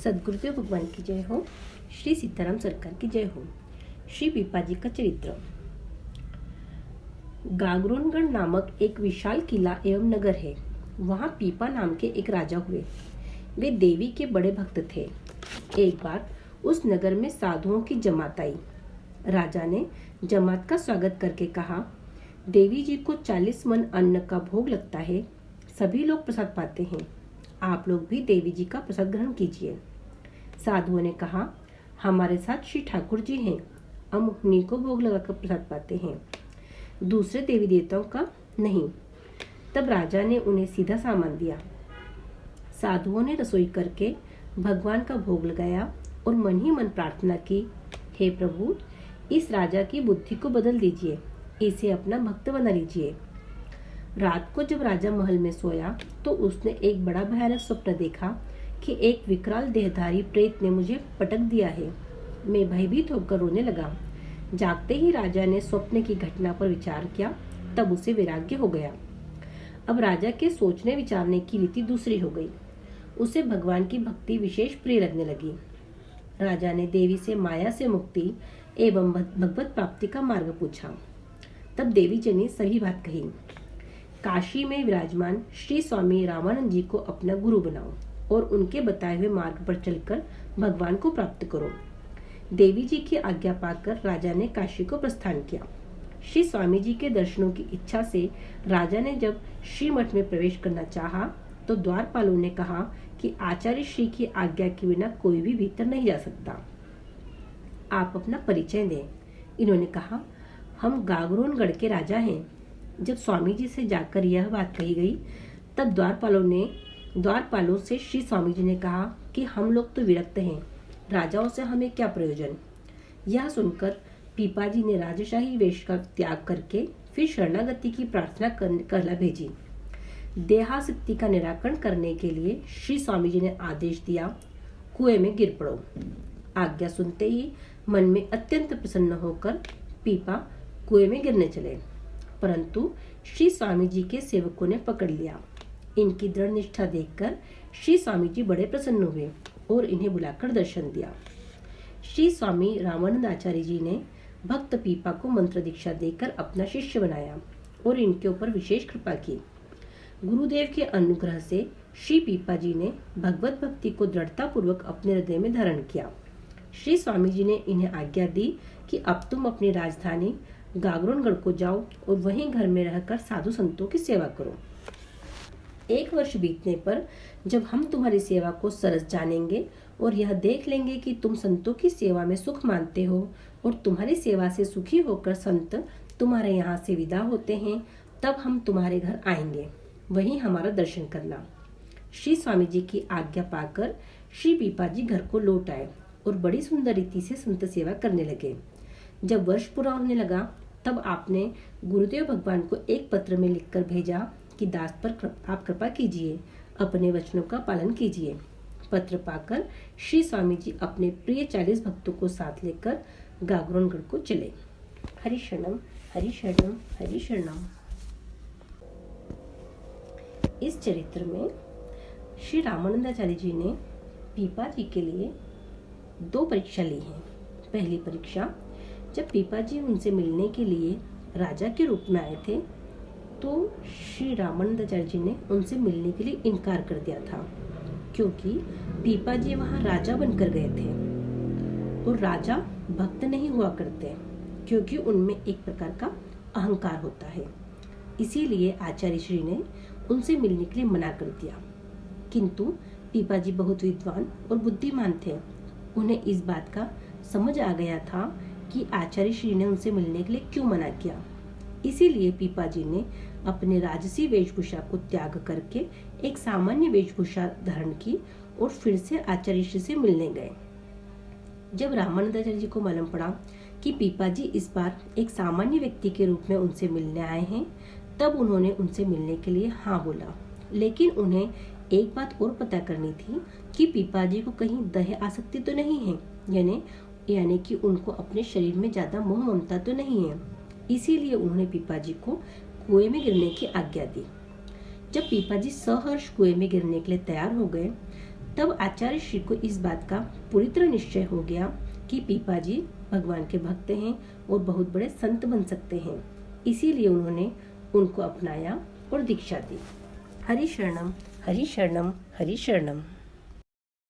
सद्गुरुदेव भगवान की जय हो। श्री सीताराम सरकार की जय हो। श्री पीपाजी का चरित्र। गागरोनगढ़ नामक एक विशाल किला एवं नगर है। वहाँ पीपा नाम के एक राजा हुए। वे देवी के बड़े भक्त थे। एक बार उस नगर में साधुओं की जमात आई। राजा ने जमात का स्वागत करके कहा, देवी जी को 40 मन अन्न का भोग लगता है। सभी लोग प्रसाद पाते हैं। आप लोग भी देवी जी का प्रसाद ग्रहण कीजिए। साधुओं ने कहा, हमारे साथ श्री ठाकुर जी हैं, हम उन्हीं को भोग लगाकर प्रसाद पाते हैं, दूसरे देवी देवताओं का नहीं। तब राजा ने उन्हें सीधा सामान दिया। साधुओं ने रसोई करके भगवान का भोग लगाया और मन ही मन प्रार्थना की, हे प्रभु, इस राजा की बुद्धि को बदल दीजिए, इसे अपना भक्त बना लीजिए। रात को जब राजा महल में सोया तो उसने एक बड़ा भयानक स्वप्न देखा कि एक विकराल देहधारी प्रेत ने मुझे पटक दिया है। मैं भयभीत होकर रोने लगा। जागते ही राजा ने स्वप्न की घटना पर विचार किया, तब उसे वैराग्य हो गया। अब राजा के सोचने विचारने की रीति दूसरी हो गई। उसे भगवान की भक्ति विशेष प्रिय लगने लगी। राजा ने देवी से माया से मुक्ति एवं भगवत प्राप्ति का मार्ग पूछा। तब देवी जी ने सही बात कही, काशी में विराजमान श्री स्वामी रामानंद जी को अपना गुरु बनाओ और उनके बताए हुए मार्ग पर चलकर भगवान को प्राप्त करो। देवी जी की आज्ञा पाकर राजा ने काशी को प्रस्थान किया। श्री स्वामी जी के दर्शनों की इच्छा से राजा ने जब श्री मठ में प्रवेश करना चाहा तो द्वारपालों ने कहा कि आचार्य श्री की आज्ञा के बिना कोई भी भीतर नहीं जा सकता। आप अपना परिचय दें। इन्होंने कहा, हम गागरोनगढ़ के राजा हैं। जब स्वामी जी से जाकर यह बात कही गई तब द्वारपालों से श्री स्वामी जी ने कहा कि हम लोग तो विरक्त हैं, राजाओं से हमें क्या प्रयोजन। यह सुनकर पीपा जी ने राजशाही वेश का त्याग करके फिर शरणागति की प्रार्थना करला भेजी। देहासक्ति का निराकरण करने के लिए श्री स्वामी जी ने आदेश दिया, कुएं में गिर पड़ो। आज्ञा सुनते ही मन में अत्यंत प्रसन्न होकर पीपा कुएं में गिरने चले, परंतु श्री स्वामी जी के सेवकों ने पकड़ लिया। इनकी दृढ़ निष्ठा देखकर श्री स्वामी जी बड़े प्रसन्न हुए और इन्हें बुलाकर दर्शन दिया। श्री स्वामी रामानंद आचार्य जी ने भक्त पीपा को मंत्र दीक्षा देकर अपना शिष्य बनाया और इनके ऊपर विशेष कृपा की। गुरुदेव के अनुग्रह से श्री पीपा जी ने भगवत भक्ति को दृढ़ता पूर्वक अपने हृदय में धारण किया। श्री स्वामी जी ने इन्हें आज्ञा दी कि अब तुम अपनी राजधानी गागरोनगढ़ को जाओ और वहीं घर में रहकर साधु संतों की सेवा करो। 1 वर्ष बीतने पर जब हम तुम्हारी सेवा को सरस जानेंगे और यह देख लेंगे कि तुम संतों की सेवा में सुख मानते हो और तुम्हारी सेवा से सुखी होकर संत तुम्हारे यहाँ से विदा होते हैं, तब हम तुम्हारे घर आएंगे, वहीं हमारा दर्शन करना। श्री स्वामी जी की आज्ञा पाकर श्री पीपा जी घर को लौट आए और बड़ी सुंदर रीति से संत सेवा करने लगे। जब वर्ष पूरा होने लगा तब आपने गुरुदेव भगवान को एक पत्र में लिखकर भेजा कि दास पर आप कृपा कीजिए, अपने वचनों का पालन कीजिए। पत्र पाकर श्री स्वामी जी अपने प्रिय 40 भक्तों को साथ लेकर गागरोनगढ़ को चले। हरि शरणम हरि शरणम हरि शरणम। इस चरित्र में श्री रामानंदाचार्य जी ने पीपा जी के लिए 2 परीक्षा ली हैं। पहली परीक्षा, जब पीपा जी उनसे मिलने के लिए राजा के रूप में आए थे तो श्री रामानंदाचार्य जी ने उनसे मिलने के लिए इनकार कर दिया था, क्योंकि पीपा जी वहाँ राजा बनकर गए थे और राजा भक्त नहीं हुआ करते, क्योंकि उनमें एक प्रकार का अहंकार होता है। इसीलिए आचार्य श्री ने उनसे मिलने के लिए मना कर दिया। किंतु पीपा जी बहुत विद्वान और बुद्धिमान थे। उन्हें इस बात का समझ आ गया था कि आचार्य श्री ने उनसे मिलने के लिए क्यों मना किया। इसीलिए पीपा जी ने अपने राजसी वेशभूषा को त्याग करके एक सामान्य वेशभूषा धारण की और फिर से आचार्य श्री से मिलने गए। जब रामानंदाचार्य जी को मालूम पड़ा कि पीपा जी इस बार एक सामान्य व्यक्ति के रूप में उनसे मिलने आए हैं, तब उन्होंने उनसे मिलने के लिए हाँ बोला। लेकिन उन्हें एक बात और पता करनी थी कि पीपा जी को कहीं दया आसक्ति तो नहीं है, यानी कि उनको अपने शरीर में ज्यादा मोह ममता तो नहीं है। इसीलिए उन्होंने पीपा जी को कुएं में गिरने की आज्ञा दी। जब पीपा जी सहर्ष कुएं में गिरने के लिए तैयार हो गए तब आचार्य श्री को इस बात का पूरी तरह निश्चय हो गया कि पीपा जी भगवान के भक्त हैं और बहुत बड़े संत बन सकते हैं। इसीलिए उन्होंने उनको अपनाया और दीक्षा दी। हरि शरणम, हरि शरणम, हरि शरणम।